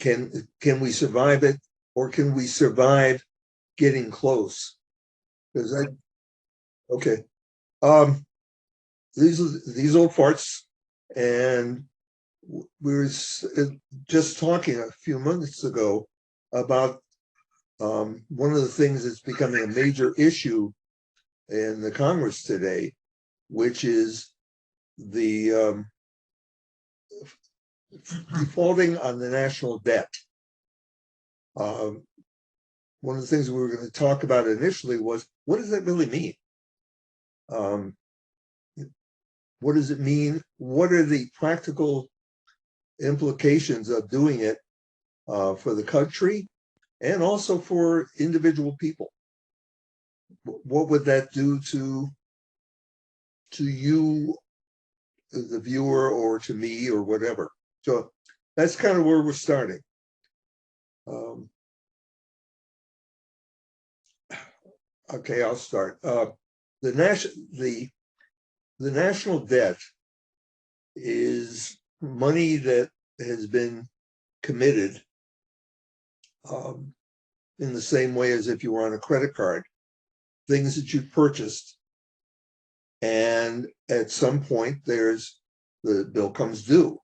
can we survive it, or can we survive getting close? Because okay. These old farts, and we were just talking a few minutes ago about one of the things that's becoming a major issue in the Congress today, which is the defaulting on the national debt. One of the things we were going to talk about initially was, what does that really mean? What does it mean? What are the practical implications of doing it for the country and also for individual people? What would that do to you, the viewer, or to me, or whatever? So that's kind of where we're starting. Okay, I'll start. The national debt is money that has been committed in the same way as if you were on a credit card, things that you've purchased, and at some point the bill comes due.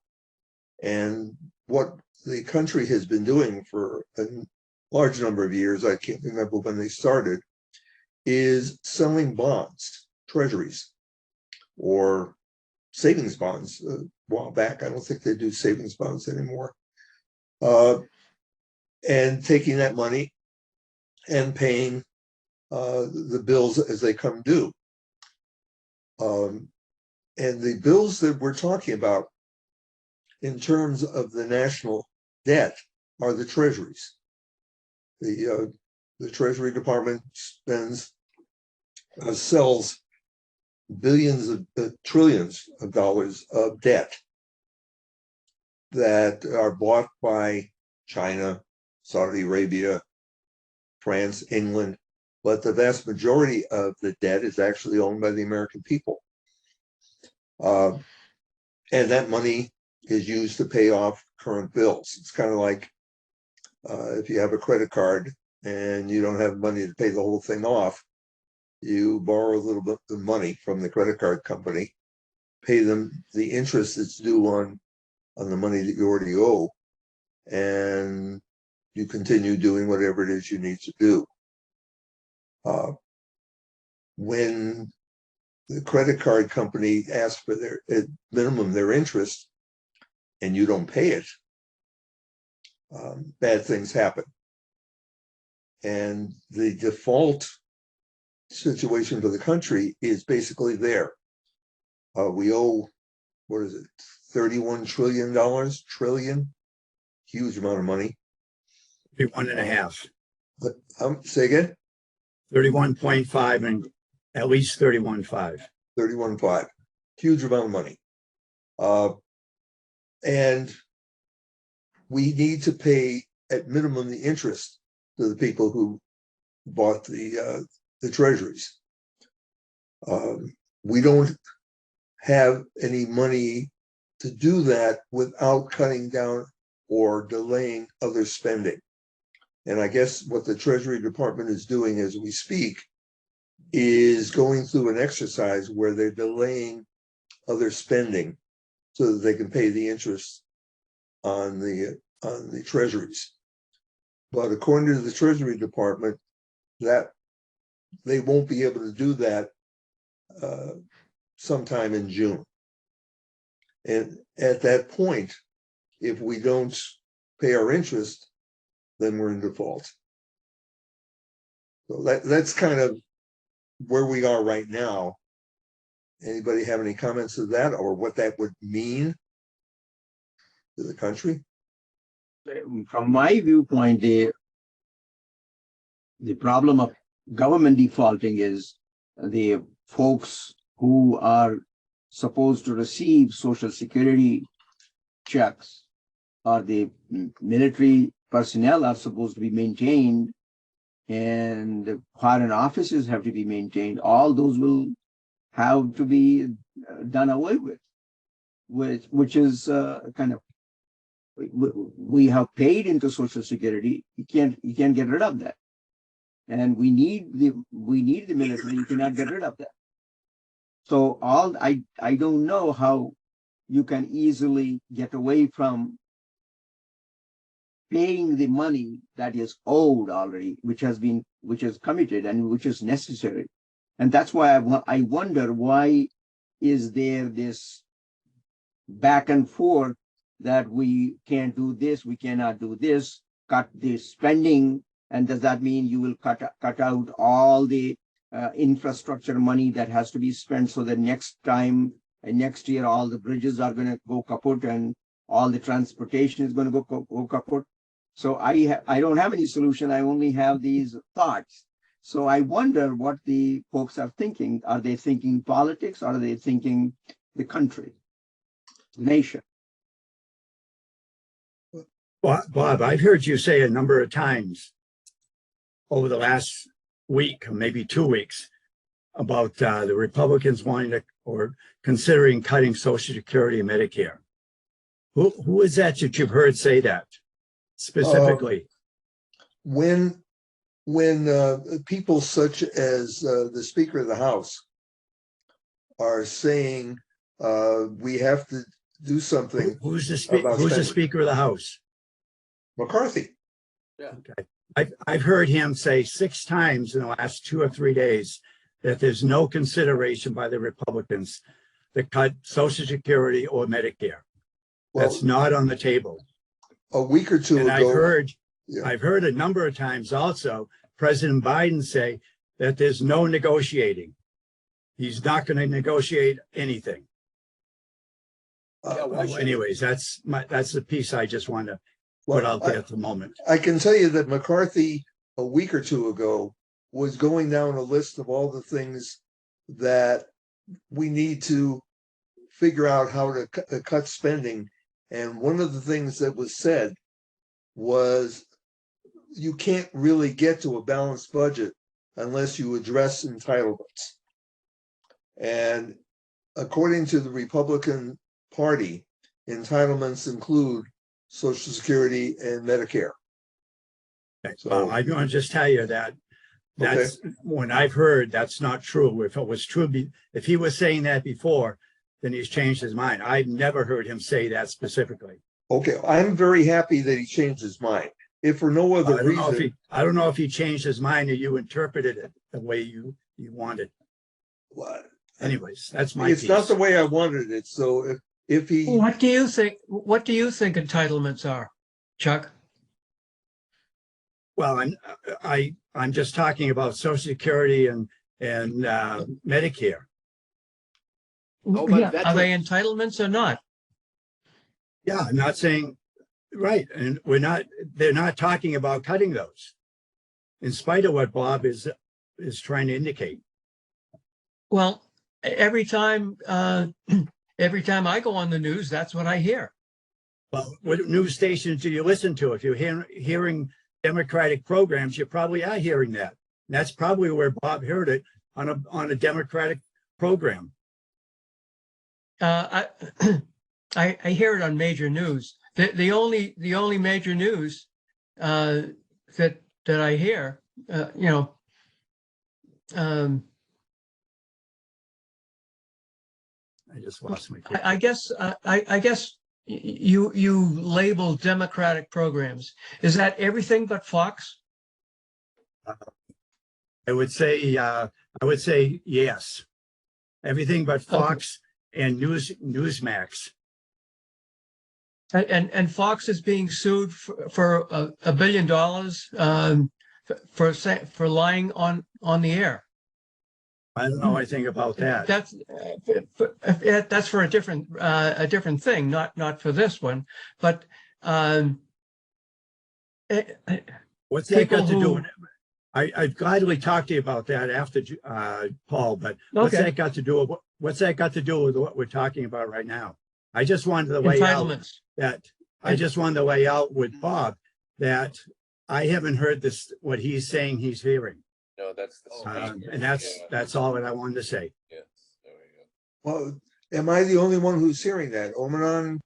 And what the country has been doing for a large number of years, I can't remember when they started, is selling bonds, treasuries, or savings bonds. A while back, I don't think they do savings bonds anymore. And taking that money and paying the bills as they come due. And the bills that we're talking about in terms of the national debt are the treasuries. The Treasury Department sells billions of trillions of dollars of debt that are bought by China, Saudi Arabia, France, England, but the vast majority of the debt is actually owned by the American people. And that money is used to pay off current bills. It's kind of like if you have a credit card and you don't have money to pay the whole thing off, you borrow a little bit of money from the credit card company, pay them the interest that's due on the money that you already owe, and you continue doing whatever it is you need to do. When the credit card company asks for their at minimum their interest and you don't pay it, bad things happen. And the default situation for the country is basically there. We owe, what is it, $31 trillion, huge amount of money. 31.5. But say again? 31.5 and at least 31.5. 31.5, huge amount of money. And we need to pay at minimum the interest to the people who bought the treasuries. We don't have any money to do that without cutting down or delaying other spending. And I guess what the Treasury Department is doing as we speak is going through an exercise where they're delaying other spending so that they can pay the interest on the treasuries. But according to the Treasury Department, that they won't be able to do that sometime in June. And at that point, if we don't pay our interest, then we're in default. So that's kind of where we are right now. Anybody have any comments to that, or what that would mean to the country? From my viewpoint, the problem of government defaulting is the folks who are supposed to receive Social Security checks, or the military personnel are supposed to be maintained, and the foreign offices have to be maintained. All those will have to be done away with, which is kind of we have paid into Social Security. You can't get rid of that. And we need the military. You cannot get rid of that. So I don't know how you can easily get away from paying the money that is owed already, which is committed and which is necessary. And that's why I wonder, why is there this back and forth that we can't do this, we cannot do this, cut the spending, and does that mean you will cut out all the infrastructure money that has to be spent, so that next time and next year all the bridges are going to go kaput and all the transportation is going to go kaput? So I don't have any solution. I only have these thoughts. So I wonder what the folks are thinking. Are they thinking politics, or are they thinking the country, the nation? Bob, I've heard you say a number of times over the last week, or maybe 2 weeks, about the Republicans wanting to, or considering cutting Social Security and Medicare. Who is that you've heard say that specifically? When people such as the Speaker of the House are saying we have to do something. Who's the Speaker of the House? McCarthy. Yeah. Okay. I've heard him say 6 times in the last 2 or 3 days that there's no consideration by the Republicans to cut Social Security or Medicare. Well, that's not on the table. A week or two and ago, I've heard a number of times also President Biden say that there's no negotiating. He's not going to negotiate anything. Anyways, that's the piece I just want to put out there at the moment. I can tell you that McCarthy a week or two ago was going down a list of all the things that we need to figure out how to cut spending. And one of the things that was said was you can't really get to a balanced budget unless you address entitlements. And according to the Republican Party, entitlements include Social Security and Medicare. Okay. So I'm going to just tell you that that's when I've heard that's not true. If it was true, if he was saying that before, then he's changed his mind. I've never heard him say that specifically. Okay, I'm very happy that he changed his mind. If for no other reason, I don't know if he changed his mind or you interpreted it the way you wanted. What? Anyways, that's my. It's not the way I wanted it. So if he, what do you think? What do you think entitlements are, Chuck? Well, I'm just talking about Social Security and Medicare. Yeah. Are they entitlements or not? Yeah, I'm not saying right, and they're not talking about cutting those, in spite of what Bob is trying to indicate. Well, every time I go on the news, that's what I hear. Well, what news stations do you listen to? If you're hearing Democratic programs, you probably are hearing that. And that's probably where Bob heard it, on a Democratic program. I hear it on major news. The only major news that I hear, I just lost my. I guess you label Democratic programs. Is that everything but Fox? I would say yes. Everything but Fox and Newsmax. And Fox is being sued for $1 billion for lying on the air. I don't know anything about that. That's for a different thing, not for this one. But what's that got to do with it? I'd gladly talk to you about that after Paul. But what's that got to do with what we're talking about right now? I just wanted to lay out that I just wanted to lay out with Bob that I haven't heard this, what he's saying he's hearing. No, that's the and that's all that I wanted to say. Yes, there we go. well, am I the only one who's hearing that? Omanon,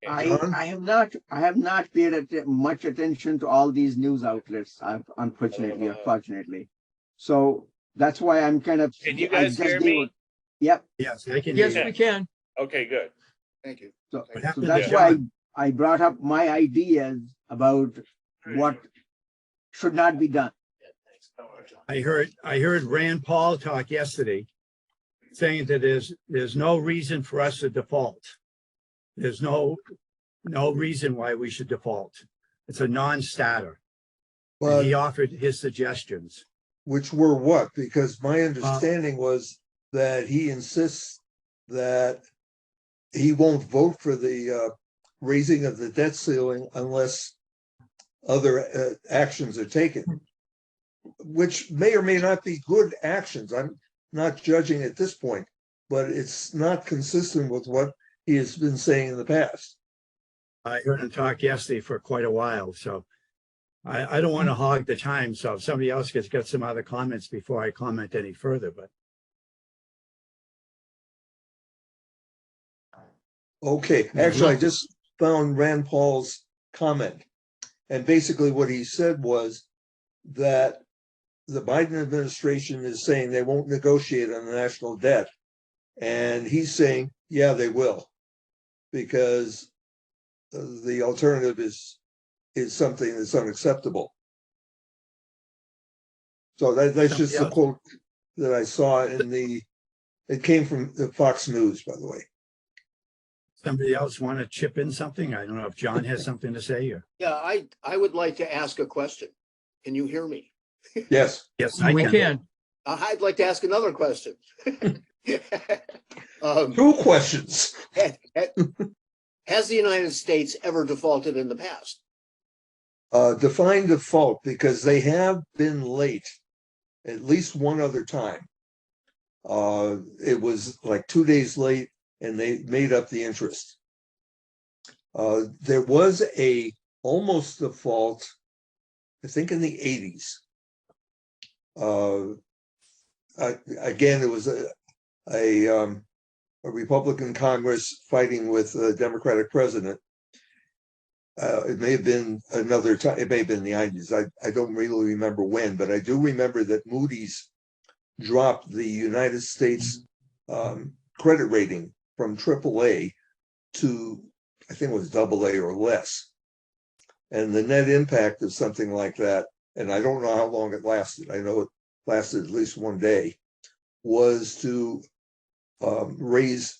John? I have not paid much attention to all these news outlets, unfortunately. So that's why I'm kind of. Can you I guys just hear gave me? it- Yep. Yes, I can hear Yes, you. we can. Okay, good. Thank you. So, What so happened to that's why John? I brought up my ideas about what should not be done. I heard Rand Paul talk yesterday saying that there's no reason for us to default. There's no reason why we should default. It's a non-starter. And he But offered his suggestions. which were what? Because my understanding was that he insists that he won't vote for the raising of the debt ceiling unless other actions are taken, which may or may not be good actions. I'm not judging at this point, but it's not consistent with what he has been saying in the past. I heard him talk yesterday for quite a while, so I don't want to hog the time. So if somebody else has got some other comments before I comment any further, but Okay, actually, I just found Rand Paul's comment. And basically what he said was that the Biden administration is saying they won't negotiate on the national debt. And he's saying, yeah, they will, because the alternative is something that's unacceptable. So that's just the quote that I saw it came from the Fox News, by the way. somebody else want to chip in something? I don't know if John has something to say or. Yeah, I would like to ask a question. Can you hear me? Yes. Yes, I We can. can. I'd like to ask another question. Two questions. Has the United States ever defaulted in the past? Define default, because they have been late at least one other time. It was like 2 days late and they made up the interest. There was a almost default, I think in the 80s. Again, it was a Republican Congress fighting with a Democratic president. It may have been another time. It may have been the 90s. I don't really remember when, but I do remember that Moody's dropped the United States credit rating from AAA to, I think it was AA or less. And the net impact of something like that, and I don't know how long it lasted, I know it lasted at least one day, was to raise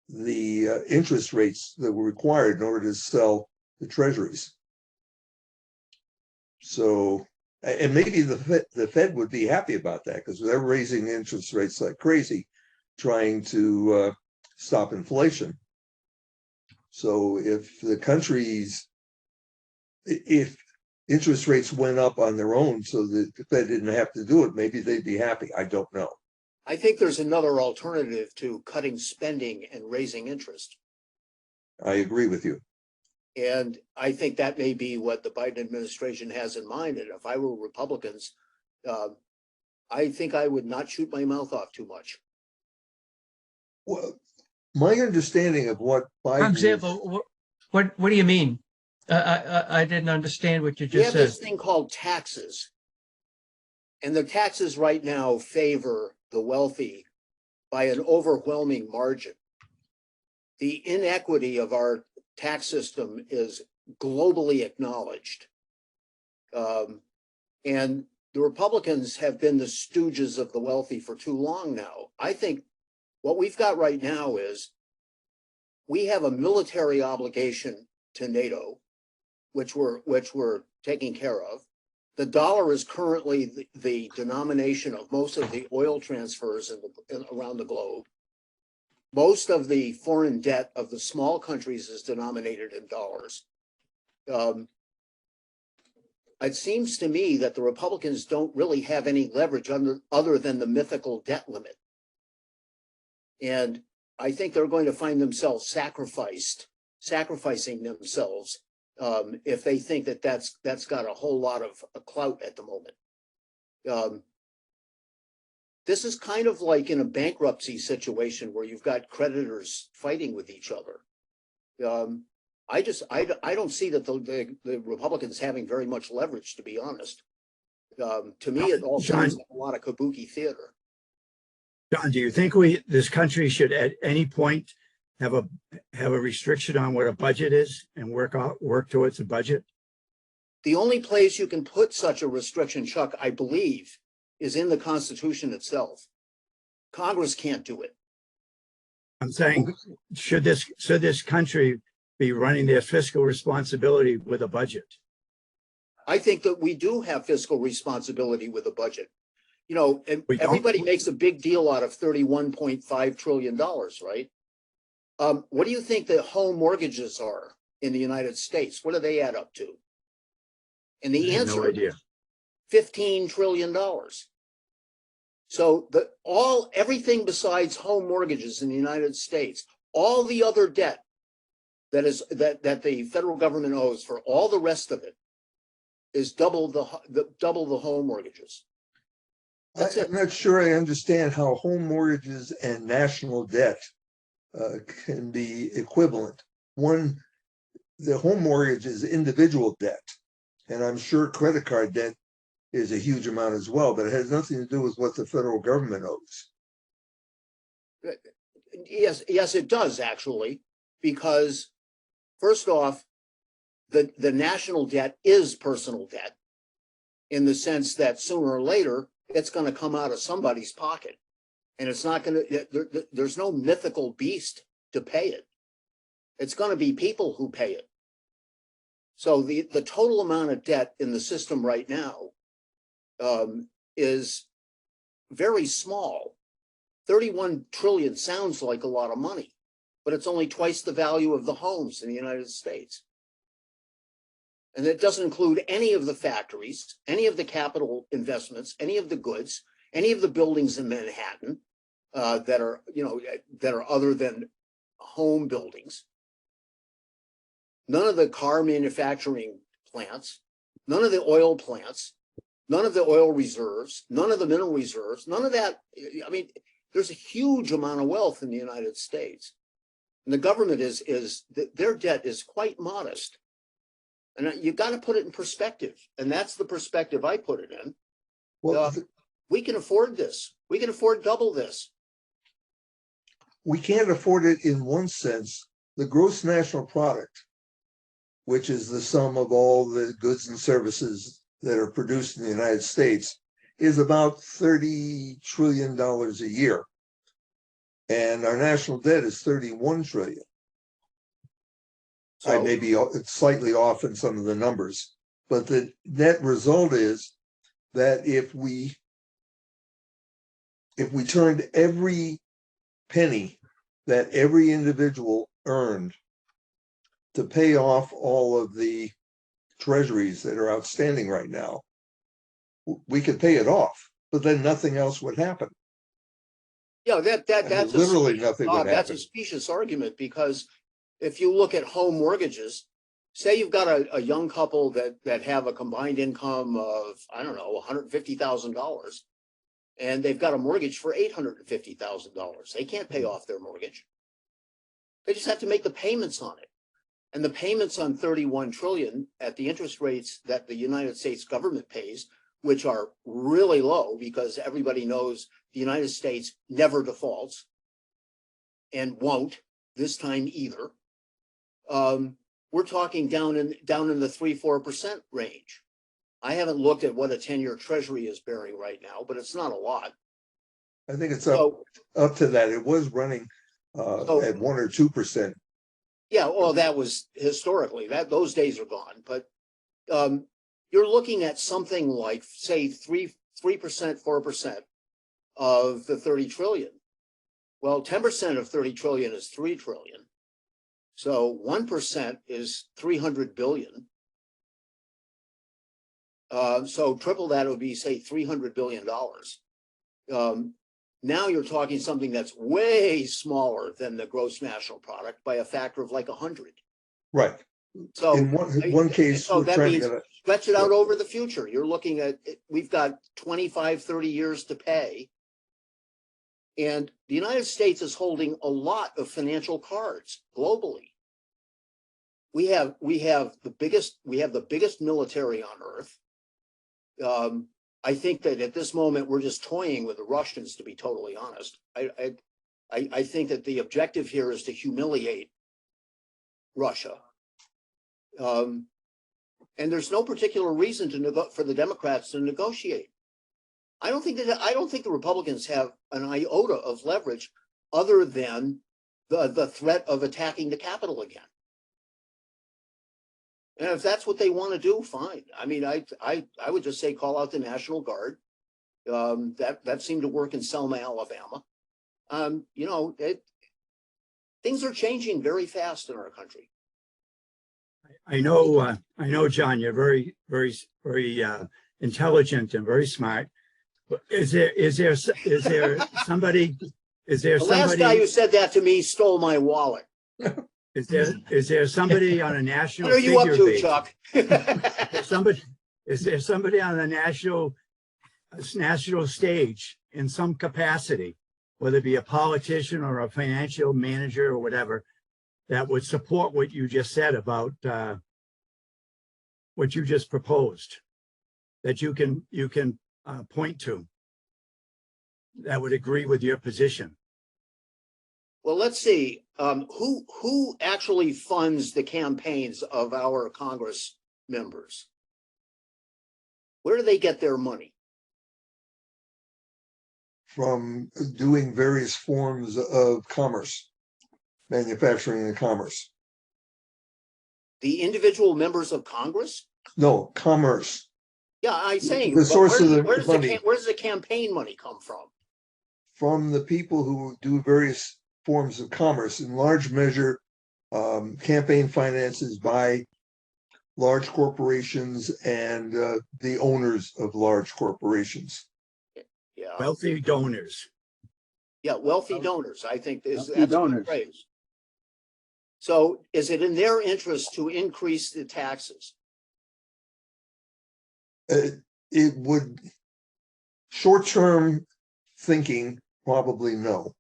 the interest rates that were required in order to sell the treasuries. So, and maybe the Fed would be happy about that because they're raising interest rates like crazy, trying to stop inflation. So if if interest rates went up on their own so that the Fed didn't have to do it, maybe they'd be happy. I don't know. I think there's another alternative to cutting spending and raising interest. I agree with you. And I think that may be what the Biden administration has in mind. And if I were Republicans, I think I would not shoot my mouth off too much. Well, my understanding of what Biden For example, what do you mean? I didn't understand what you We just have said. this thing called taxes. And the taxes right now favor the wealthy by an overwhelming margin. The inequity of our tax system is globally acknowledged. And the Republicans have been the stooges of the wealthy for too long now. I think what we've got right now is we have a military obligation to NATO, which we're taking care of. The dollar is currently the denomination of most of the oil transfers around the globe. Most of the foreign debt of the small countries is denominated in dollars. It seems to me that the Republicans don't really have any leverage other than the mythical debt limit. And I think they're going to find themselves sacrificing themselves if they think that that's got a whole lot of clout at the moment. This is kind of like in a bankruptcy situation where you've got creditors fighting with each other. I don't see that the Republicans having very much leverage, to be honest. To me, it all John, sounds like a lot of kabuki theater. John, do you think this country should at any point have a restriction on what a budget is and work towards a budget? The only place you can put such a restriction, Chuck, I believe, is in the Constitution itself. Congress can't do it. I'm saying, should this country be running their fiscal responsibility with a budget? I think that we do have fiscal responsibility with a budget. You know, and everybody makes a big deal out of $31.5 trillion, right? What do you think the home mortgages are in the United States? What do they add up to? And the answer is $15 trillion. So everything besides home mortgages in the United States, all the other debt that the federal government owes for all the rest of it is double the home mortgages. I'm not sure I understand how home mortgages and national debt can be equivalent. One, the home mortgage is individual debt, and I'm sure credit card debt is a huge amount as well, but it has nothing to do with what the federal government owes. Yes, it does actually, because first off, the national debt is personal debt in the sense that sooner or later it's going to come out of somebody's pocket, and it's not going to. There's no mythical beast to pay it. It's going to be people who pay it. So the total amount of debt in the system right now is very small. 31 trillion sounds like a lot of money, but it's only twice the value of the homes in the United States. And it doesn't include any of the factories, any of the capital investments, any of the goods, any of the buildings in Manhattan that are other than home buildings. None of the car manufacturing plants, none of the oil plants, none of the oil reserves, none of the mineral reserves, none of that. I mean, there's a huge amount of wealth in the United States. And the government their debt is quite modest. And you've got to put it in perspective. And that's the perspective I put it in. Well, we can afford this. We can afford double this. We can't afford it in one sense. The gross national product, which is the sum of all the goods and services that are produced in the United States, is about $30 trillion a year. And our national debt is 31 trillion. I may be slightly off in some of the numbers, but the net result is that if we turned every penny that every individual earned to pay off all of the treasuries that are outstanding right now, we could pay it off, but then nothing else would happen. Yeah, that's literally nothing would happen. That's a specious argument, because if you look at home mortgages, say you've got a young couple that have a combined income of, I don't know, $150,000, and they've got a mortgage for $850,000. They can't pay off their mortgage. They just have to make the payments on it. And the payments on 31 trillion at the interest rates that the United States government pays, which are really low because everybody knows the United States never defaults and won't this time either. We're talking down in the 3-4% range. I haven't looked at what a 10-year treasury is bearing right now, but it's not a lot. I think it's up to that. It was running at 1 or 2%. Yeah, well, that was historically, those days are gone. But you're looking at something like, say, 3%, 4% of the 30 trillion. Well, 10% of 30 trillion is 3 trillion. So 1% is 300 billion. So triple that, it would be, say, $300 billion. Now you're talking something that's way smaller than the gross national product by a factor of like 100. Right. So in one case, so that means stretch it out over the future. You're looking at, we've got 25, 30 years to pay. And the United States is holding a lot of financial cards globally. we have the biggest military on earth. I think that at this moment we're just toying with the Russians, to be totally honest. I think that the objective here is to humiliate Russia. And there's no particular reason for the Democrats to negotiate. I don't think the Republicans have an iota of leverage other than the threat of attacking the Capitol again. And if that's what they want to do, fine. I mean, I would just say call out the National Guard. That seemed to work in Selma, Alabama. You know, things are changing very fast in our country. I know, John, you're very, very, very intelligent and very smart. But is there somebody? The last guy who said that to me stole my wallet. Is there somebody on a national? What are you up to, base? Chuck? Is there somebody on the national stage in some capacity, whether it be a politician or a financial manager or whatever, that would support what you just said about what you just proposed, that you can point to, that would agree with your position? Well, let's see. Who actually funds the campaigns of our Congress members? Where do they get their money? From doing various forms of commerce, manufacturing and commerce. The individual members of Congress? No, commerce. Yeah, I'm saying The source of the where does money. where does the campaign money come from? From the people who do various forms of commerce, in large measure, campaign finances by large corporations and the owners of large corporations. Yeah, Wealthy donors. yeah, wealthy donors. I think that's Wealthy a donors. good phrase. So, is it in their interest to increase the taxes? It would, short-term thinking, probably no.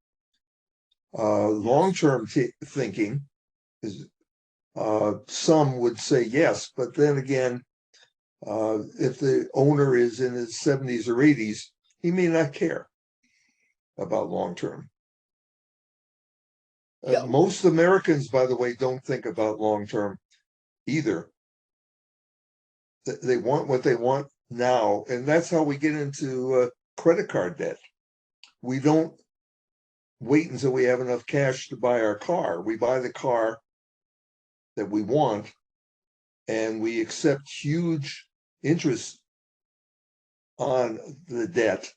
Long-term thinking is, some would say yes, but then again, if the owner is in his 70s or 80s, he may not care about long-term. Yeah. Most Americans, by the way, don't think about long-term either. They want what they want now, and that's how we get into credit card debt. We don't wait until we have enough cash to buy our car. We buy the car that we want, and we accept huge interest on the debt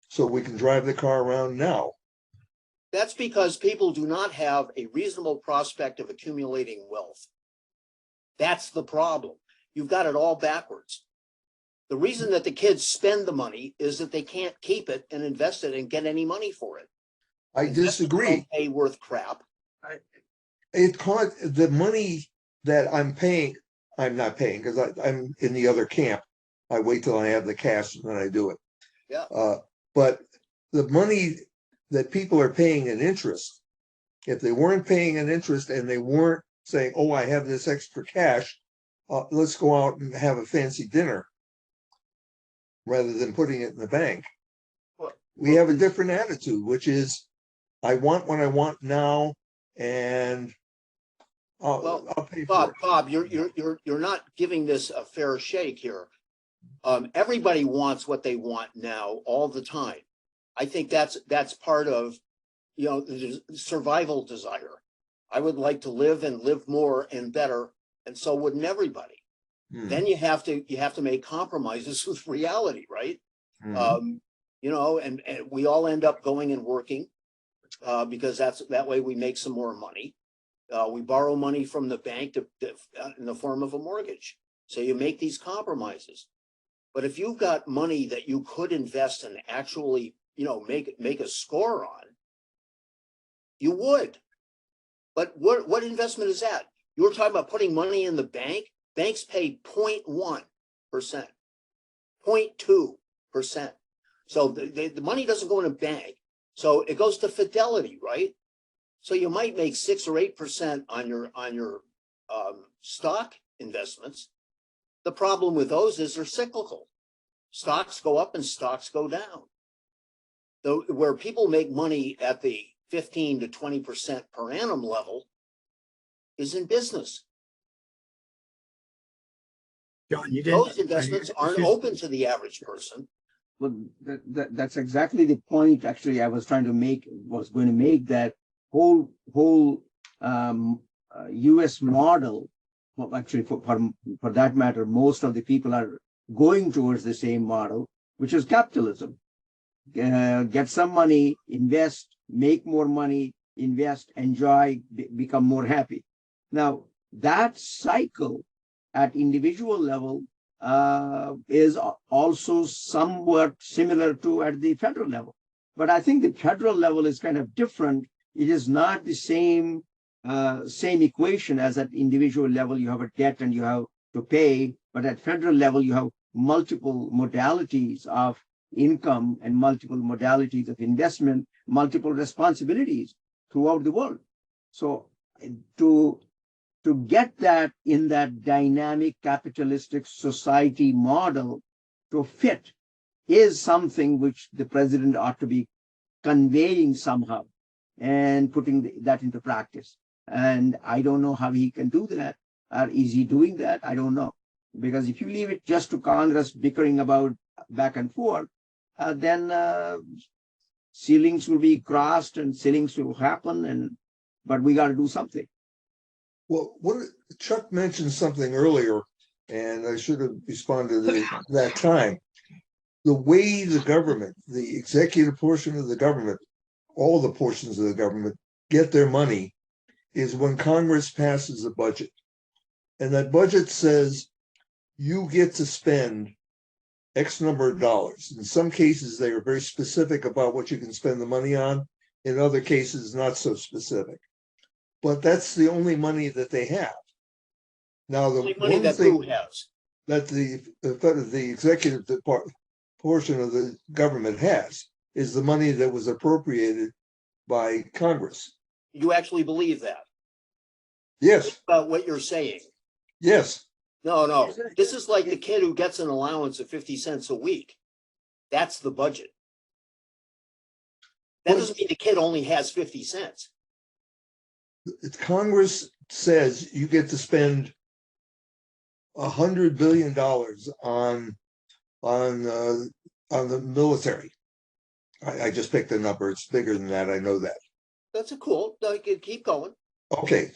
so we can drive the car around now. That's because people do not have a reasonable prospect of accumulating wealth. That's the problem. You've got it all backwards. The reason that the kids spend the money is that they can't keep it and invest it and get any money for it. I disagree. Pay worth crap. It cost the money that I'm paying. I'm not paying because I'm in the other camp. I wait till I have the cash and then I do it. Yeah. But the money that people are paying in interest, if they weren't paying an interest and they weren't saying, "Oh, I have this extra cash, let's go out and have a fancy dinner," rather than putting it in the bank, we have a different attitude, which is, I want what I want now, and I'll pay for it. Bob, you're not giving this a fair shake here. Everybody wants what they want now all the time. I think that's part of, the survival desire. I would like to live and live more and better, and so wouldn't everybody. Then you have to make compromises with reality, right? And we all end up going and working because that way we make some more money. We borrow money from the bank in the form of a mortgage. So you make these compromises. But if you've got money that you could invest and actually, make a score on, you would. But what investment is that? You were talking about putting money in the bank. Banks pay 0.1%, 0.2%. So the money doesn't go in a bank. So it goes to Fidelity, right? So you might make 6 or 8% on your stock investments. The problem with those is they're cyclical. Stocks go up and stocks go down. Though where people make money at the 15 to 20% per annum level is in business. John, you didn't. Those investments aren't excuse- open to the average person. Well, that's exactly the point. Actually, I was going to make that whole U.S. model. Well, actually, for that matter, most of the people are going towards the same model, which is capitalism. Get some money, invest, make more money, invest, enjoy, become more happy. Now, that cycle at individual level is also somewhat similar to at the federal level. But I think the federal level is kind of different. It is not the same equation as at individual level. You have a debt and you have to pay, but at federal level, you have multiple modalities of income and multiple modalities of investment, multiple responsibilities throughout the world. So to get that in that dynamic capitalistic society model to fit is something which the president ought to be conveying somehow and putting that into practice. And I don't know how he can do that. Or is he doing that? I don't know. Because if you leave it just to Congress bickering about back and forth, then ceilings will be crossed and ceilings will happen. But we got to do something. Well, Chuck mentioned something earlier, and I should have responded at that time. The way the government, the executive portion of the government, all the portions of the government get their money is when Congress passes a budget. And that budget says you get to spend X number of dollars. In some cases, they are very specific about what you can spend the money on. In other cases, not so specific. But that's the only money that they have. Now, the Money one that thing who has. that the executive portion of the government has is the money that was appropriated by Congress. You actually believe that? Yes, About what you're saying. yes. No. This is like the kid who gets an allowance of 50 cents a week. That's the budget. That doesn't mean the kid only has 50 cents. Congress says you get to spend $100 billion on the military. I just picked a number. It's bigger than that. I know that. That's cool. No, keep going. Okay,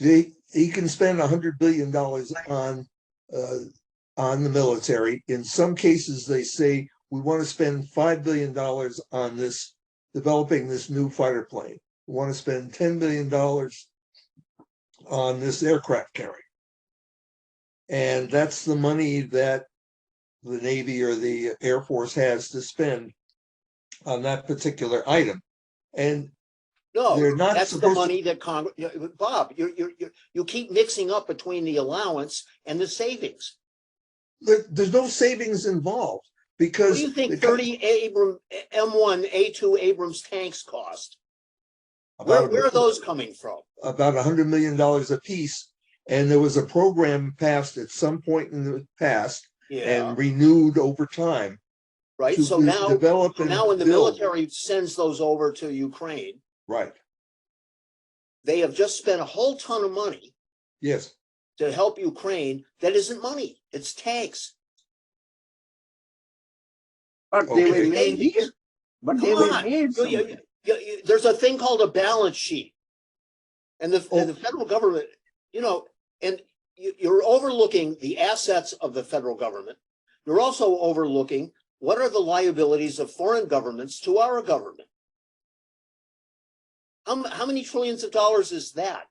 he can spend $100 billion on the military. In some cases, they say we want to spend $5 billion on this, developing this new fighter plane. We want to spend $10 billion on this aircraft carrier. And that's the money that the Navy or the Air Force has to spend on that particular item. And No, they're not that's the supposed to- money that Congress. Bob, you keep mixing up between the allowance and the savings. there's no savings involved What because do you think 30 M1A2 Abrams tanks cost? Where are those coming from? about $100 million a piece. And there was a program passed at some point in the past Yeah, and renewed over time. right. to So now develop and when the build. military sends those over to Ukraine, Right. they have just spent a whole ton of money Yes. to help Ukraine. That isn't money. It's tanks. But Okay. they were made. But they Come were on. made. There's a thing called a balance sheet. And the Oh. federal government, and you're overlooking the assets of the federal government. You're also overlooking what are the liabilities of foreign governments to our government. How many trillions of dollars is that?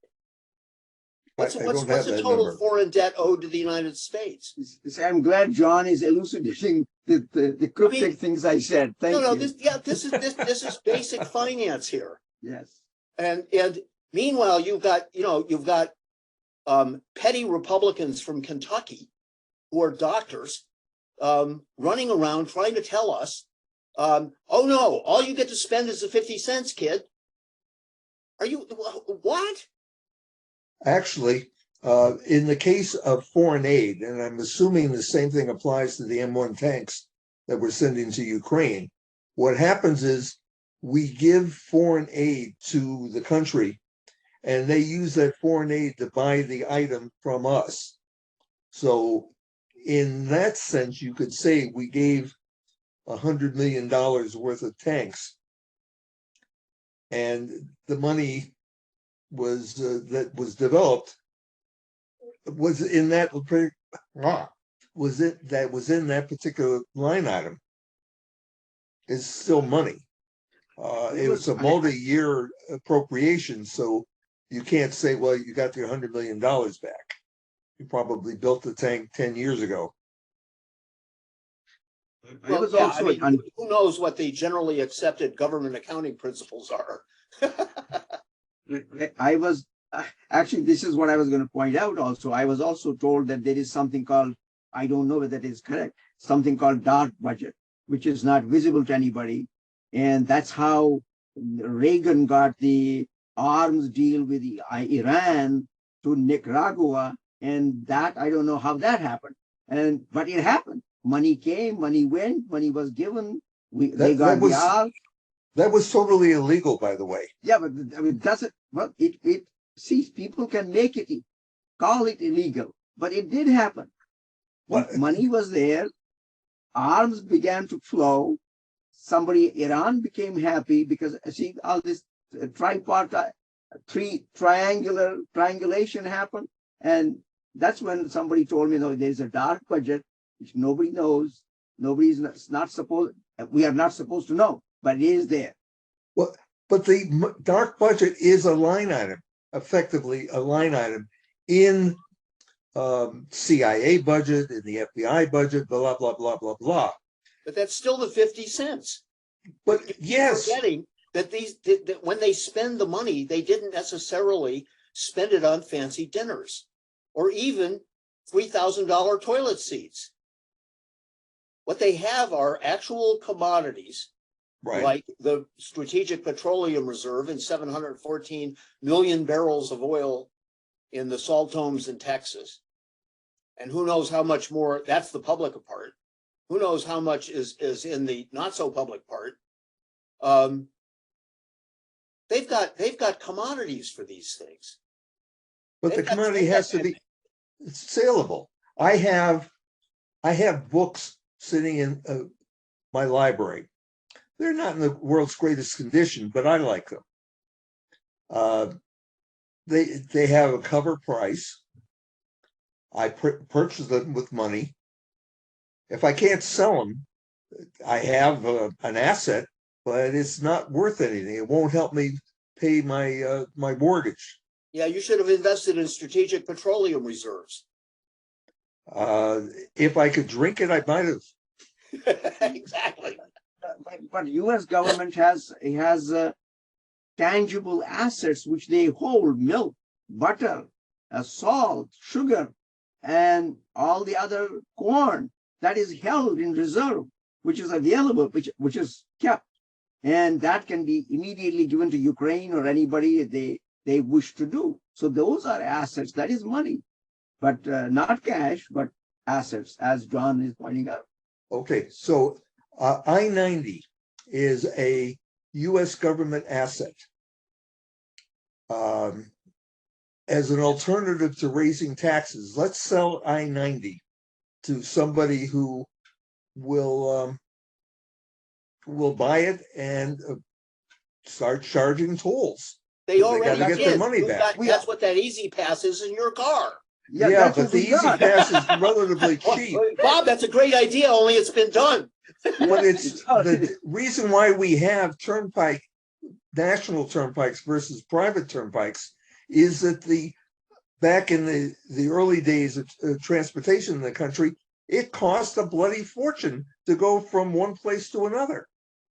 What's I don't have the that total number. foreign debt owed to the United States? I'm glad John is elucidating the cryptic things I said. Thank you. This is basic finance here. Yes. And meanwhile, you've got petty Republicans from Kentucky who are doctors running around trying to tell us, oh no, all you get to spend is the 50 cents, kid. Are you what? Actually, In the case of foreign aid, and I'm assuming the same thing applies to the M1 tanks that we're sending to Ukraine, what happens is we give foreign aid to the country, and they use that foreign aid to buy the item from us. So in that sense, you could say we gave $100 million worth of tanks, and the money was that was developed was in that was in that particular line item is still money. It was a multi-year appropriation, so you can't say, well, you got your $100 million back. You probably built the tank 10 years ago. Well, yeah, I mean, who knows what the generally accepted government accounting principles are? I was actually, this is what I was going to point out also. I was also told that there is something called, I don't know whether that is correct, something called dark budget, which is not visible to anybody. And that's how Reagan got the arms deal with Iran to Nicaragua. And that, I don't know how that happened. But it happened. Money came, money went, money was given. They got the arms. That was totally illegal, by the way. Yeah, but I mean, does it? Well, it see, people can make it, call it illegal, but it did happen. What? Money was there, arms began to flow. Iran became happy because see all this tripartite, triangulation happened, and that's when somebody told me, no, there's a dark budget which nobody knows. Nobody's not supposed. We are not supposed to know, but it is there. Well, but the dark budget is a line item, effectively a line item in CIA budget, in the FBI budget, blah, blah, blah, blah, blah. But that's still the 50 cents. But You're yes, forgetting that that when they spend the money, they didn't necessarily spend it on fancy dinners or even $3,000 toilet seats. What they have are actual commodities, right. like the Strategic Petroleum Reserve and 714 million barrels of oil in the salt domes in Texas. And who knows how much more, that's the public part. Who knows how much is in the not so public part. They've got commodities for these things. But the commodity has to be saleable. I have books sitting in my library. They're not in the world's greatest condition, but I like them. They have a cover price. I purchase them with money. If I can't sell them, I have an asset, but it's not worth anything. It won't help me pay my my mortgage. Yeah, you should have invested in Strategic Petroleum Reserves. If I could drink it, I might have. Exactly. But U.S. government has tangible assets which they hold: milk, butter, salt, sugar, and all the other corn that is held in reserve, which is available, which is kept, and that can be immediately given to Ukraine or anybody they wish to do. So those are assets. That is money, but not cash, but assets, as John is pointing out. Okay, so I-90 is a U.S. government asset. As an alternative to raising taxes, let's sell I-90 to somebody who will buy it and start charging tolls. They already got to get their money back. That's what that Easy Pass is in your car. Yeah, but the Easy Pass is relatively cheap. Bob, that's a great idea, only it's been done. But it's the reason why we have turnpike, national turnpikes versus private turnpikes is that back in the early days of transportation in the country, it cost a bloody fortune to go from one place to another.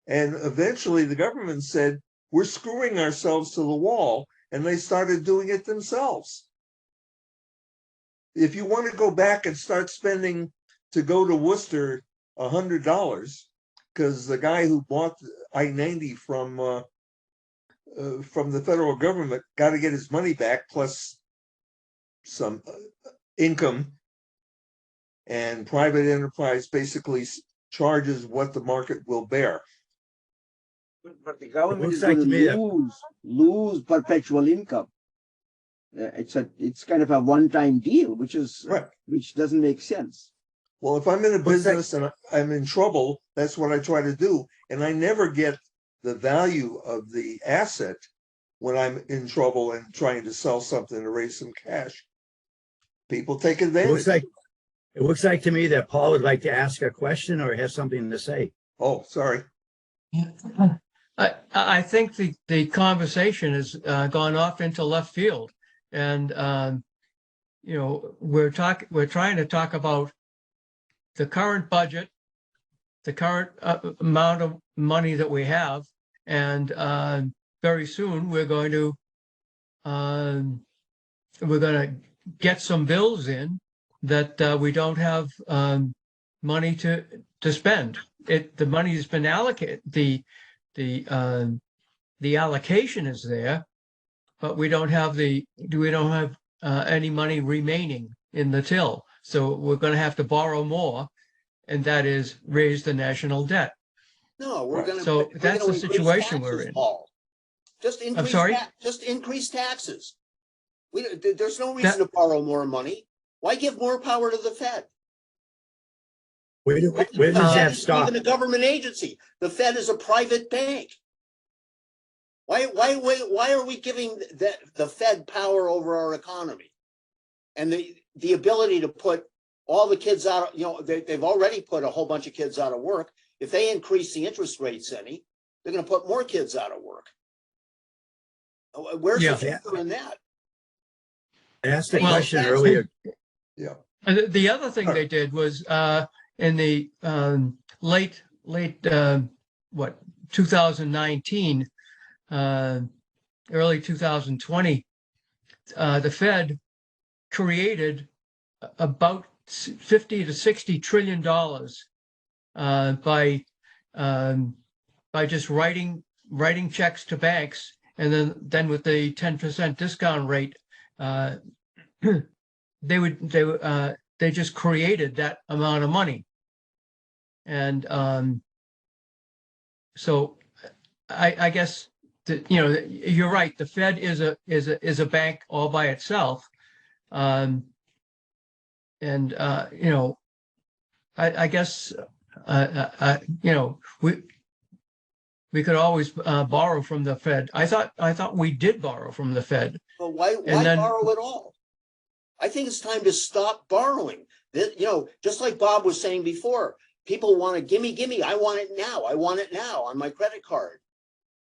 And eventually the government said, we're screwing ourselves to the wall, and they started doing it themselves. If you want to go back and start spending to go to Worcester $100, because the guy who bought I-90 from the federal government got to get his money back plus some income, and private enterprise basically charges what the market will bear. But the government looks is like going to me to lose perpetual income. It's kind of a one-time deal, Right. which doesn't make sense. Well, if I'm in a Looks like- business and I'm in trouble, that's what I try to do. And I never get the value of the asset when I'm in trouble and trying to sell something to raise some cash. People take It advantage. looks like to me that Paul would like to ask a question or has something to say. Oh, sorry. I think the conversation has gone off into left field, and you know, we're trying to talk about the current budget, the current amount of money that we have, and very soon we're going to get some bills in that we don't have money to spend. The money has been allocated. The allocation is there, but we don't have any money remaining in the till. So we're going to have to borrow more, and that is raise the national debt. No, we're Right. gonna. So we're that's gonna the increase situation we're taxes, in. Paul. Just increase. sorry? Just increase taxes. There's no reason to borrow more money. Why give more power to the Fed? Where does The Fed that isn't stop? even a government agency. The Fed is a private bank. Why are we giving the Fed power over our economy? And the ability to put all the kids out, they've already put a whole bunch of kids out of work. If they increase the interest rates any, they're going to put more kids out of work. Where's the future in that? I asked the Well, question earlier. Yeah. And the other thing they did was in the late 2019, early 2020, the Fed created about 50 to 60 trillion dollars by just writing checks to banks, and then with the 10% discount rate, they just created that amount of money. And so I guess that, you're right. The Fed is a bank all by itself. I guess we could always borrow from the Fed. I thought we did borrow from the Fed. But why borrow at all? I think it's time to stop borrowing. Just like Bob was saying before, people want to gimme. I want it now. I want it now on my credit card.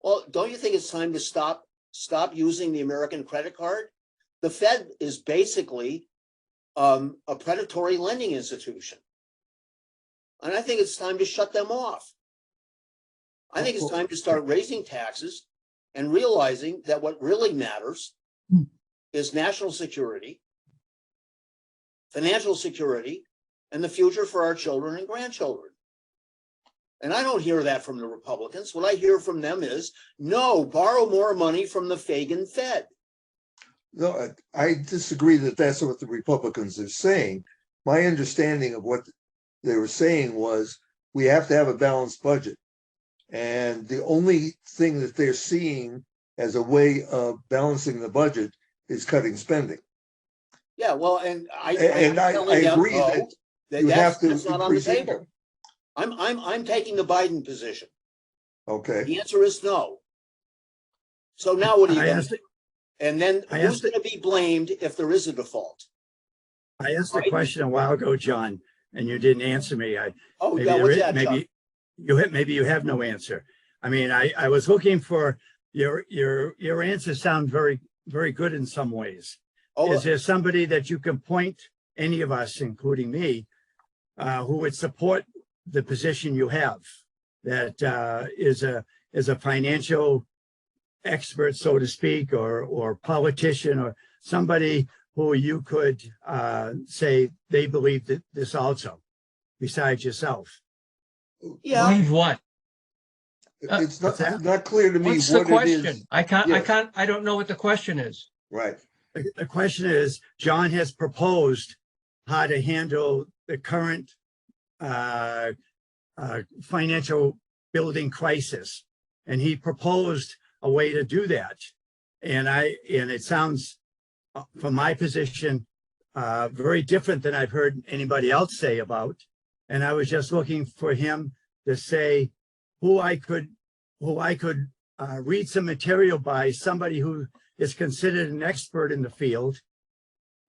Well, don't you think it's time to stop using the American credit card? The Fed is basically a predatory lending institution. And I think it's time to shut them off. I think it's time to start raising taxes and realizing that what really matters is national security, financial security, and the future for our children and grandchildren. And I don't hear that from the Republicans. What I hear from them is, no, borrow more money from the Fagan Fed. No, I disagree that that's what the Republicans are saying. My understanding of what they were saying was we have to have a balanced budget. And the only thing that they're seeing as a way of balancing the budget is cutting spending. Yeah, well, and I agree that you have to that's not on the increase table. income. I'm taking the Biden position. Okay. The answer is no. So now what are you I going asked to do? And then I who's asked going to be blamed if there is a default? I asked a Right. question a while ago, John, and you didn't answer me. Oh, Maybe yeah, there what's is- that, Chuck? maybe you have no answer. I mean, I was looking for your answers sound very, very good in some ways. Oh, Is there somebody that you can point, any of us, including me, who would support the position you have, that is a financial expert, so to speak, or politician, or somebody who you could say they believe that this also, besides yourself? yeah. Believe what? It's what's that? not clear to me What's the what it is. question? I Yes. don't know what the question is. Right. The question is, John has proposed how to handle the current financial building crisis. And he proposed a way to do that. And it sounds, from my position, very different than I've heard anybody else say about. And I was just looking for him to say who I could read some material by, somebody who is considered an expert in the field,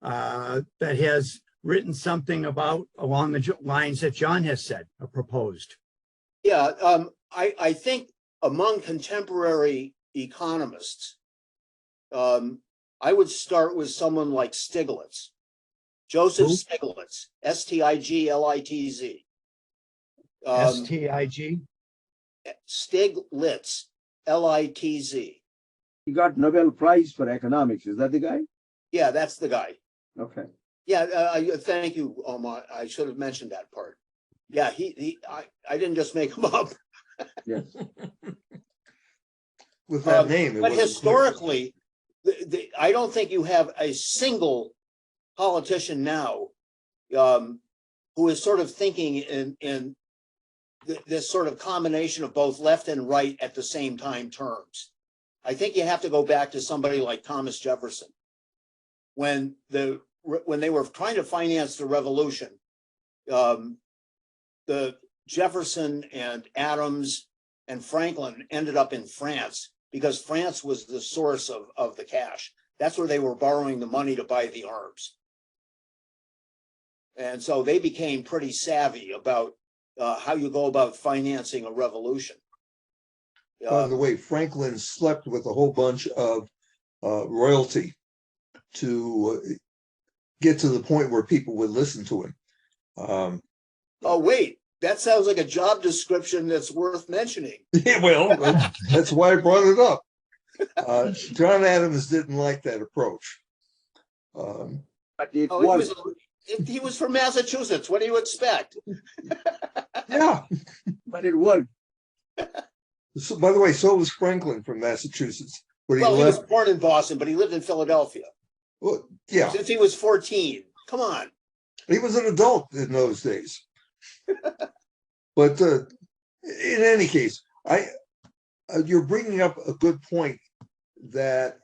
that has written something about along the lines that John has said or proposed. Yeah, I think among contemporary economists, I would start with someone like Stiglitz, Joseph Who? Stiglitz, Stiglitz. STIG? Stiglitz, Litz. He got Nobel Prize for economics. Is that the guy? Yeah, that's the guy. Okay. Yeah, thank you, Omar. I should have mentioned that part. Yeah, I didn't just make him up. Yes. With that name, it But wasn't clear. historically, I don't think you have a single politician now who is sort of thinking in this sort of combination of both left and right at the same time terms. I think you have to go back to somebody like Thomas Jefferson. When they were trying to finance the revolution, the Jefferson and Adams and Franklin ended up in France because France was the source of the cash. That's where they were borrowing the money to buy the arms. And so they became pretty savvy about how you go about financing a revolution. By the way, Franklin slept with a whole bunch of royalty to get to the point where people would listen to him. Oh, wait, that sounds like a job description that's worth mentioning. Yeah, well, that's why I brought it up. John Adams didn't like that approach. But it Oh, was. he was from Massachusetts. What do you expect? Yeah. But it worked. So, by the way, so was Franklin from Massachusetts. But Well, he was born in Boston, but he lived in Philadelphia Well, yeah, since he was 14. Come on. he was an adult in those days. But in any case, you're bringing up a good point that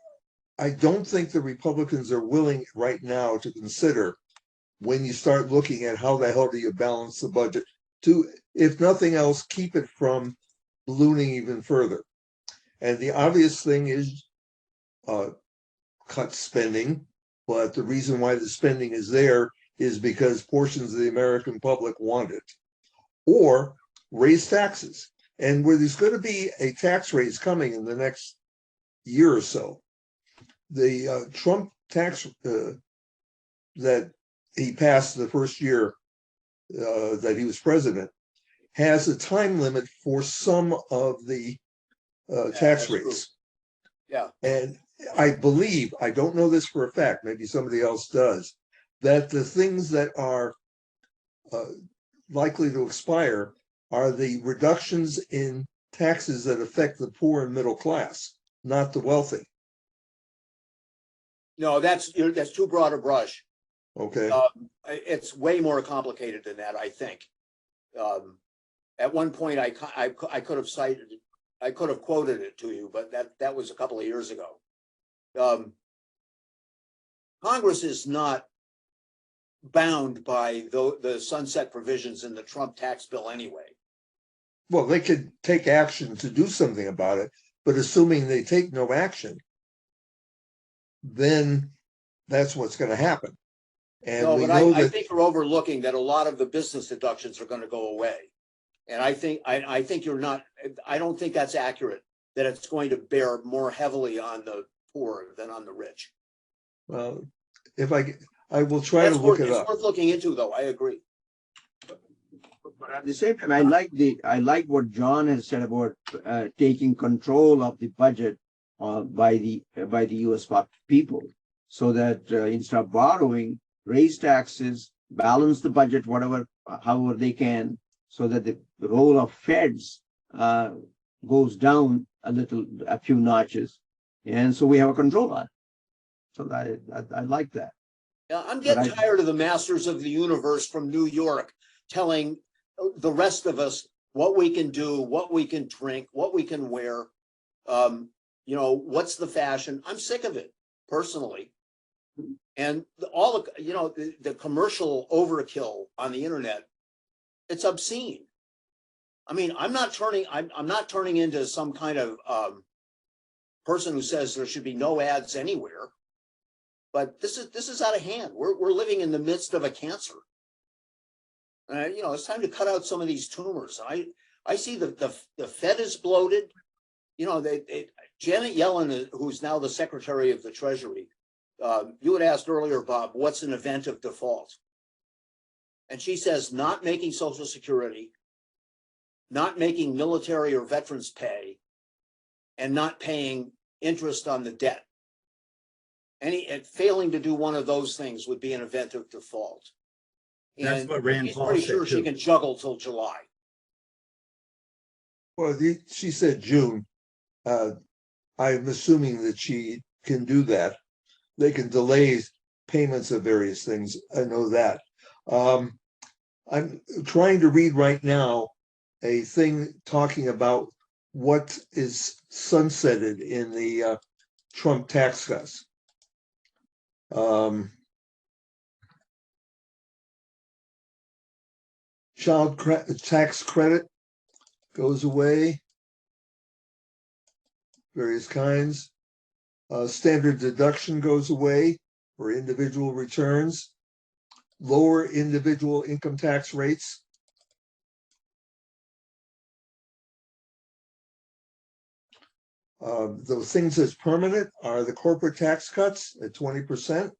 I don't think the Republicans are willing right now to consider when you start looking at how the hell do you balance the budget to, if nothing else, keep it from ballooning even further. And the obvious thing is cut spending, but the reason why the spending is there is because portions of the American public want it. Or raise taxes. And where there's going to be a tax raise coming in the next year or so, the Trump tax that he passed the first year that he was president has a time limit for some of the tax rates. Yeah. And I believe, I don't know this for a fact, maybe somebody else does, that the things that are likely to expire are the reductions in taxes that affect the poor and middle class, not the wealthy. No, that's too broad a brush. Okay. It's way more complicated than that, I think. At one point, I could have cited, I could have quoted it to you, but that was a couple of years ago. Congress is not bound by the sunset provisions in the Trump tax bill anyway. Well, they could take action to do something about it, but assuming they take no action, then that's what's going to happen. And No, we but know I that think you're overlooking that a lot of the business deductions are going to go away. And I think you're not, I don't think that's accurate, that it's going to bear more heavily on the poor than on the rich. well, if I will try to look it up. It's worth looking into, though. I agree. But at the same time, I like what John has said about taking control of the budget by the U.S. people, so that instead of borrowing, raise taxes, balance the budget, however they can, so that the role of feds goes down a few notches, and so we have a control on it. So I like that. Yeah, I'm getting tired of the masters of the universe from New York telling the rest of us what we can do, what we can drink, what we can wear. What's the fashion? I'm sick of it personally. And the commercial overkill on the internet, it's obscene. I mean, I'm not turning into some kind of person who says there should be no ads anywhere. But this is out of hand. We're living in the midst of a cancer. And it's time to cut out some of these tumors. I see the Fed is bloated. Janet Yellen, who's now the Secretary of the Treasury, you had asked earlier, Bob, what's an event of default? And she says not making Social Security, not making military or veterans pay, and not paying interest on the debt. Failing to do one of those things would be an event of default. That's what Rand Paul pretty said sure too. she can juggle till July. Well, she said June. I'm assuming that she can do that. They can delay payments of various things. I know that. I'm trying to read right now a thing talking about what is sunsetted in the Trump tax cuts. Child tax credit goes away, various kinds. Standard deduction goes away for individual returns. Lower individual income tax rates. The things that's permanent are the corporate tax cuts at 20%.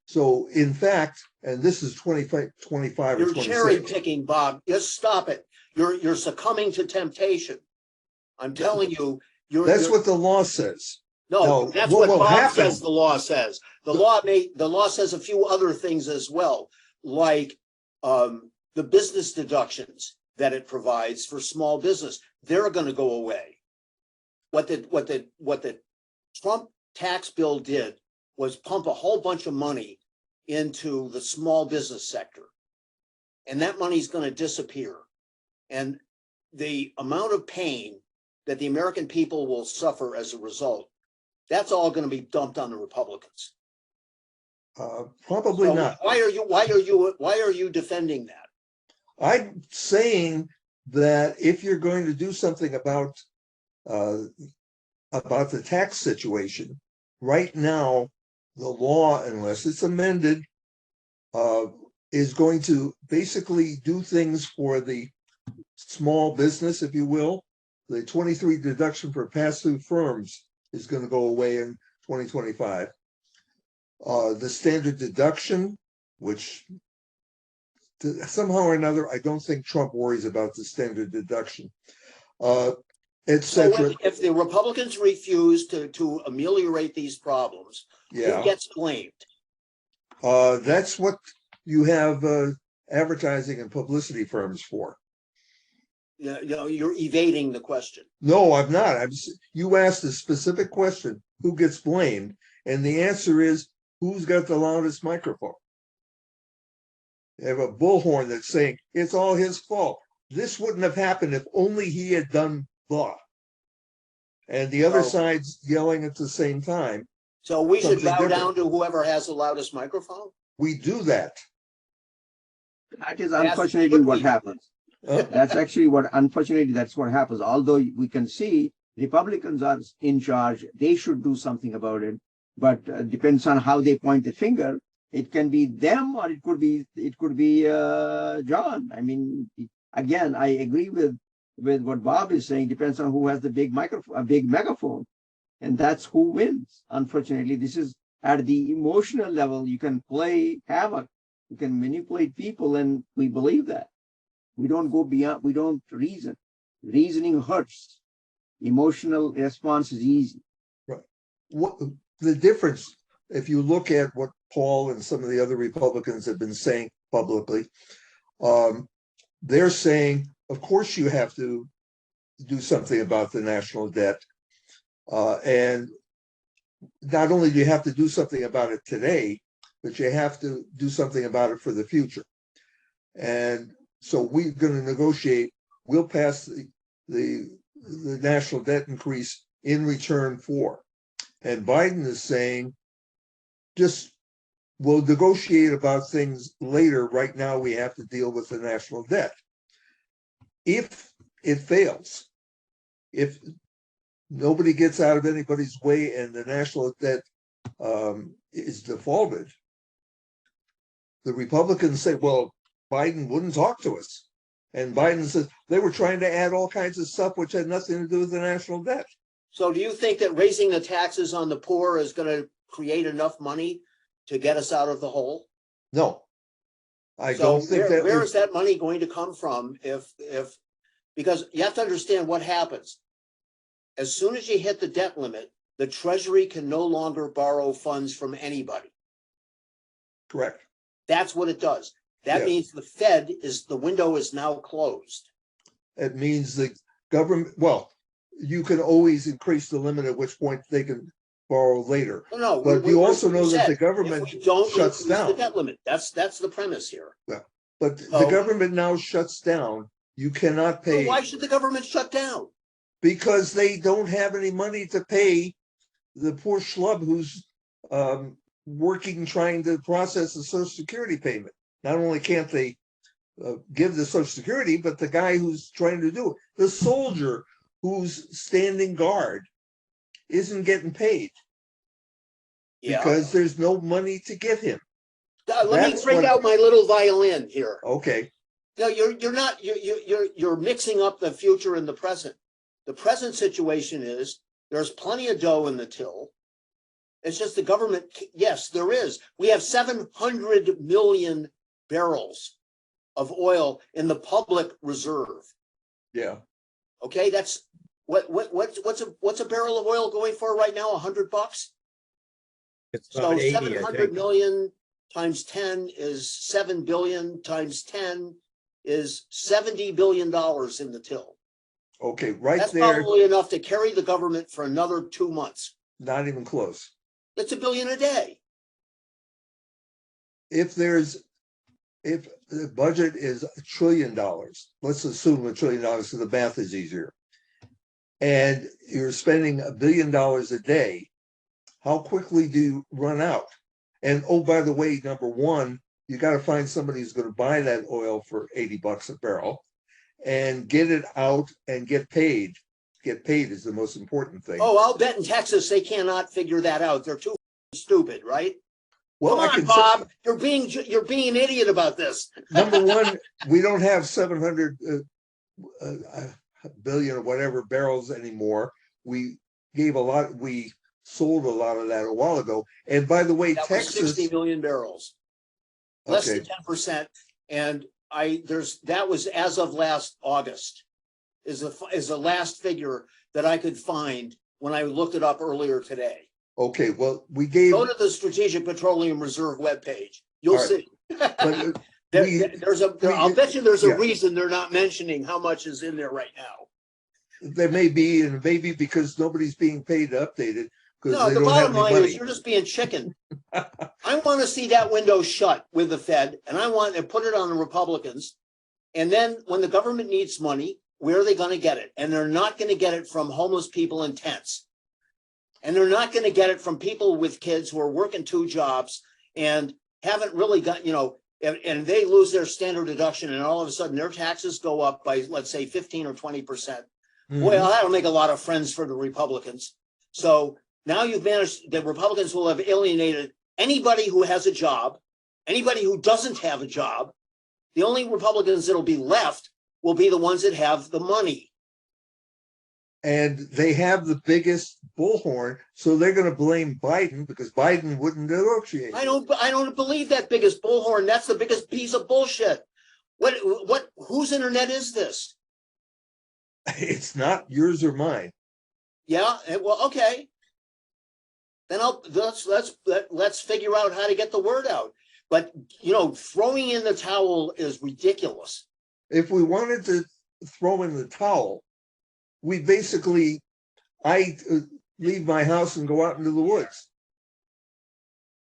So in fact, and this is 25 or You're 26. cherry picking, Bob. Just stop it. You're succumbing to temptation. I'm telling you, That's what the law says. No, Now, that's what what will Bob happen- says the law says. The law says a few other things as well, like the business deductions that it provides for small business. They're going to go away. What the Trump tax bill did was pump a whole bunch of money into the small business sector. And that money's going to disappear. And the amount of pain that the American people will suffer as a result, that's all going to be dumped on the Republicans. Probably not. Why are you defending that? I'm saying that if you're going to do something about the tax situation, right now, the law, unless it's amended, is going to basically do things for the small business, if you will. The 23 deduction for pass-through firms is going to go away in 2025. The standard deduction, which somehow or another, I don't think Trump worries about the standard deduction, etc. So if the Republicans refuse to ameliorate these problems, who gets blamed? That's what you have advertising and publicity firms for. You're evading the question. No, I'm not. You asked a specific question, who gets blamed? And the answer is, who's got the loudest microphone? You have a bullhorn that's saying, it's all his fault. This wouldn't have happened if only he had done blah. And the other side's yelling at the same time. So we should bow down to whoever has the loudest microphone? We do that. That is unfortunately what happens. That's actually unfortunately, that's what happens. Although we can see Republicans are in charge, they should do something about it. But depends on how they point the finger. It can be them, or it could be John. I mean, again, I agree with what Bob is saying. Depends on who has the big microphone, a big megaphone, and that's who wins. Unfortunately, this is at the emotional level. You can play havoc, you can manipulate people, and we believe that. We don't go beyond. We don't reason. Reasoning hurts. Emotional response is easy. Right. What the difference, if you look at what Paul and some of the other Republicans have been saying publicly, they're saying, of course, you have to do something about the national debt. And not only do you have to do something about it today, but you have to do something about it for the future. And so we're going to negotiate. We'll pass the national debt increase in return for. And Biden is saying, just we'll negotiate about things later. Right now, we have to deal with the national debt. If it fails, if nobody gets out of anybody's way and the national debt is defaulted, the Republicans say, well, Biden wouldn't talk to us. And Biden says they were trying to add all kinds of stuff which had nothing to do with the national debt. So do you think that raising the taxes on the poor is going to create enough money to get us out of the hole? No, I So don't think that. where is that money going to come from if because you have to understand what happens. As soon as you hit the debt limit, the Treasury can no longer borrow funds from anybody. Correct. That's what it does. That Yes. means the window is now closed. It means the government, well, you can always increase the limit at which point they can borrow later. No, But you also know that the government if we don't shuts increase the down. debt limit. That's the premise here. But the So- government now shuts down. You cannot So pay why should the government shut down? because they don't have any money to pay the poor schlub who's working, trying to process the Social Security payment. Not only can't they give the Social Security, but the guy who's trying to do it, the soldier who's standing guard, isn't getting paid Yeah. because there's no money to give him. Let me that's break what- out my little violin here. Okay, No, you're mixing up the future and the present. The present situation is there's plenty of dough in the till. It's just the government. Yes, there is. We have 700 million barrels of oil in the public reserve. yeah, Okay, that's what's a barrel of oil going for right now? $100. It's So about 80, 700 I think. million times 10 is 7 billion times 10 is $70 billion in the till. okay, right That's there, probably enough to carry the government for another 2 months. not even close. That's $1 billion a day. If the budget is $1 trillion, let's assume $1 trillion so the math is easier, and you're spending $1 billion a day, how quickly do you run out? And oh, by the way, number one, you got to find somebody who's going to buy that oil for $80 a barrel and get it out and get paid. Get paid is the most important thing. Oh, I'll bet in Texas they cannot figure that out. They're too stupid, right? well, Come I on, can Bob. You're being an idiot about this. number one, we don't have 700 billion or whatever barrels anymore. We gave a lot, we sold a lot of that a while ago. And by the way, That was Texas, 60 million barrels, less okay, than 10%. And that was as of last August is the last figure that I could find when I looked it up earlier today. okay, well, we gave, Go to the Strategic Petroleum Reserve webpage. You'll All right. see. but I'll bet you there's a yeah. reason they're not mentioning how much is in there right now. there may be, and maybe because nobody's being paid to update it because No, they the don't have bottom any line money. is you're just being chicken. I want to see that window shut with the Fed, and I want to put it on the Republicans. And then when the government needs money, where are they going to get it? And they're not going to get it from homeless people in tents. And they're not going to get it from people with kids who are working 2 jobs and haven't really got, and they lose their standard deduction and all of a sudden their taxes go up by, let's say, 15 or 20%. Mhm. Well, that'll make a lot of friends for the Republicans. So now you've managed, the Republicans will have alienated anybody who has a job, anybody who doesn't have a job. The only Republicans that'll be left will be the ones that have the money. And they have the biggest bullhorn, so they're going to blame Biden because Biden wouldn't negotiate. I don't believe that biggest bullhorn. That's the biggest piece of bullshit. Whose internet is this? It's not yours or mine. Yeah, well, okay. Then let's figure out how to get the word out. But throwing in the towel is ridiculous. If we wanted to throw in the towel, we basically, leave my house and go out into the woods.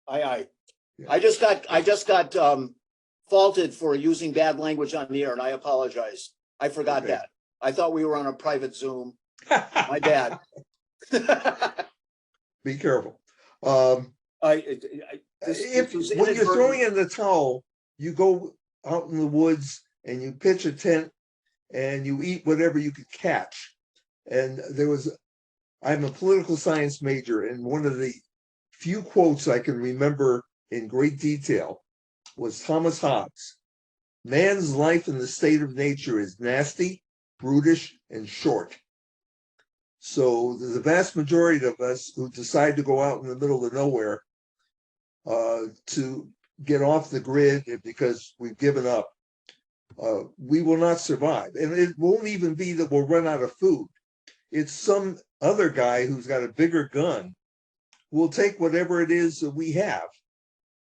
I Yeah. just got faulted for using bad language on the air, and I apologize. I forgot Okay. that. I thought we were on a private Zoom. My bad. Be careful. If when you're throwing in the towel, you go out in the woods and you pitch a tent and you eat whatever you could catch. And I'm a political science major, and one of the few quotes I can remember in great detail was Thomas Hobbes. Man's life in the state of nature is nasty, brutish, and short. So the vast majority of us who decide to go out in the middle of nowhere to get off the grid because we've given up, we will not survive. And it won't even be that we'll run out of food. It's some other guy who's got a bigger gun who will take whatever it is that we have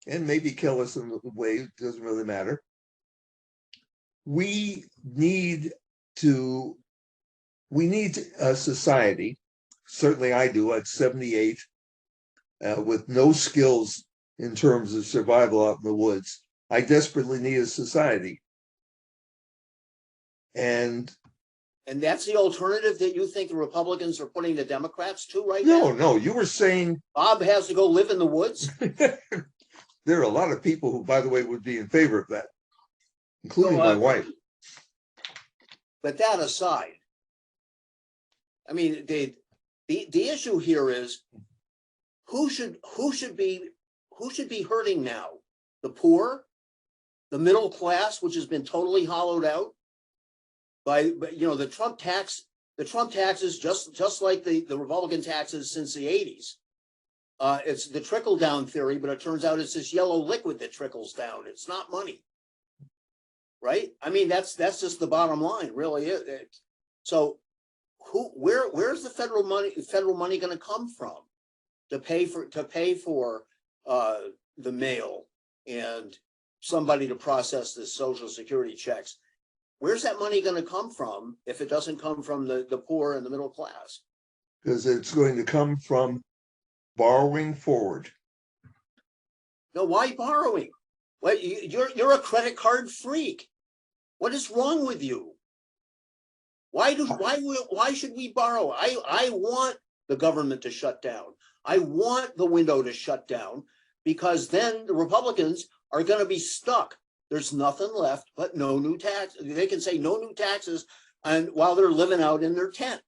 and maybe kill us in the way. It doesn't really matter. We need a society. Certainly I do at 78 with no skills in terms of survival out in the woods. I desperately need a society. And that's the alternative that you think the Republicans are putting the Democrats to right now? no, you were saying Bob has to go live in the woods? there are a lot of people who, by the way, would be in favor of that, including my wife. But that aside, I mean, the issue here is who should be hurting now? The poor, the middle class, which has been totally hollowed out by the Trump taxes, just like the Republican taxes since the 80s. It's the trickle down theory, but it turns out it's this yellow liquid that trickles down. It's not money, right? I mean, that's just the bottom line, really. So, where's the federal money going to come from to pay for the mail and somebody to process the Social Security checks? Where's that money going to come from if it doesn't come from the poor and the middle class? Because it's going to come from borrowing forward. No, why borrowing? Well, you're a credit card freak. What is wrong with you? Why should we borrow? I want the government to shut down. I want the window to shut down, because then the Republicans are going to be stuck. There's nothing left but no new tax. They can say no new taxes, and while they're living out in their tent.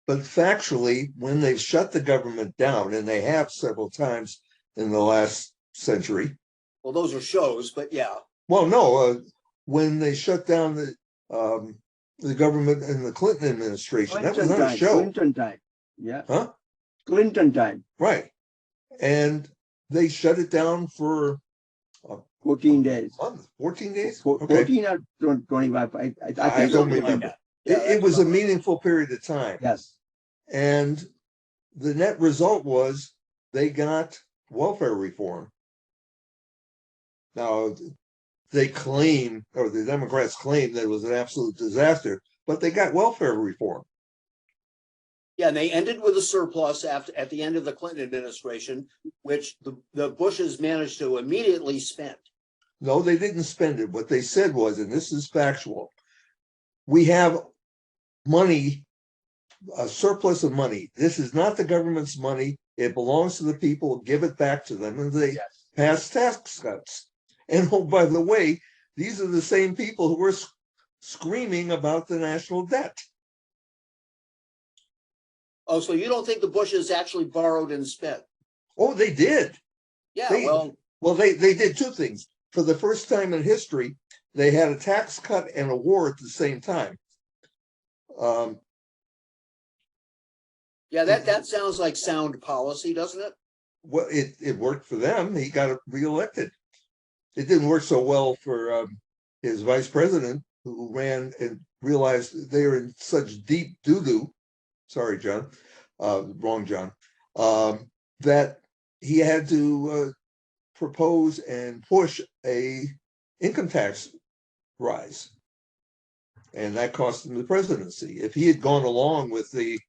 But factually, when they've shut the government down, and they have several times in the last century. Well, those are shows, but yeah. Well, no, when they shut down the government in the Clinton administration, that was not a show. Clinton time, yeah. Huh? Clinton time. Right. And they shut it down for 14 days. 14 days? 14 or 25. I I don't remember. It was a meaningful period of time. Yes. And the net result was they got welfare reform. Now, they claim, or the Democrats claim, that it was an absolute disaster, but they got welfare reform. Yeah, and they ended with a surplus at the end of the Clinton administration, which the Bushes managed to immediately spend. No, they didn't spend it. What they said was, and this is factual, we have money, a surplus of money. This is not the government's money. It belongs to the people. Give it back to them. And they passed tax cuts. And oh, by the way, these are the same people who were screaming about the national debt. Oh, so you don't think the Bushes actually borrowed and spent? Oh, they did. Yeah, they did two things. For the first time in history, they had a tax cut and a war at the same time. Yeah, that sounds like sound policy, doesn't it? Well, it worked for them. He got reelected. It didn't work so well for his vice president, who ran and realized they were in such deep doo-doo. Sorry, John. Wrong, John. That he had to propose and push a income tax rise. And that cost him the presidency. If he had gone along with the